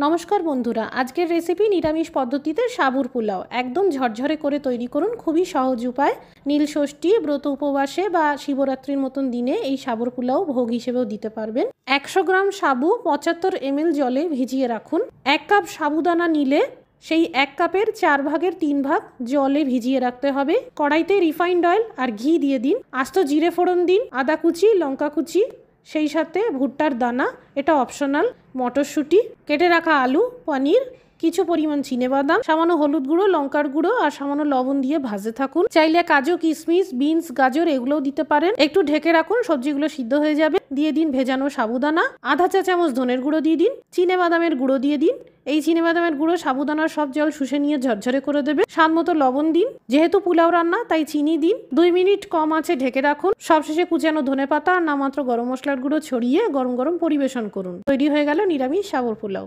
নমস্কার বন্ধুরা, আজকের রেসিপি নিরামিষ পদ্ধতিতে সাবুর পোলাও। একদম ঝরঝরে করে তৈরি করুন, খুবই সহজ উপায়। নীলষষ্ঠী, ব্রত উপবাসে বা শিবরাত্রির মতন দিনে এই সাবুর পোলাও ভোগ হিসেবেও দিতে পারবেন। 100 গ্রাম সাবু 75 ml জলে ভিজিয়ে রাখুন। 1 কাপ সাবুদানা নিলে সেই 1 কাপের 4 ভাগের 3 ভাগ জলে ভিজিয়ে রাখতে হবে। কড়াইতে রিফাইন্ড অয়েল আর ঘি দিয়ে দিন। আস্ত জিরে ফোড়ন দিন, আদা কুচি, লঙ্কা কুচি, সেই সাথে ভুট্টার দানা, এটা অপশনাল, মটরশুঁটি, কেটে রাখা আলু, পনির, কিছু পরিমাণ চিনেবাদাম, সামান্য হলুদ গুঁড়ো, লঙ্কার গুঁড়ো আর সামান্য লবণ দিয়ে ভাজতে থাকুন। চাইলে কাজু, কিশমিশ, বিনস, গাজর এগুলোও দিতে পারেন। একটু ঢেকে রাখুন, সবজিগুলো সিদ্ধ হয়ে যাবে। দিয়ে দিন ভেজানো সাবুদানা, আধা চা চামচ ধনের গুঁড়ো দিয়ে দিন, চিনেবাদামের গুঁড়ো দিয়ে দিন। এই চিনেবাদামের গুঁড়ো সাবুদানার সব জল শুষে নিয়ে ঝরঝরে করে দেবে। স্বাদ মতো লবণ দিন। যেহেতু পোলাও রান্না তাই চিনি দিন। 2 মিনিট কম আঁচে ঢেকে রাখুন। সবশেষে কুচানো ধনেপাতা আর নামাত্র গরম মশলার গুঁড়ো ছড়িয়ে গরম গরম পরিবেশন করুন। তৈরি হয়ে গেল নিরামিষ সাবুর পোলাও।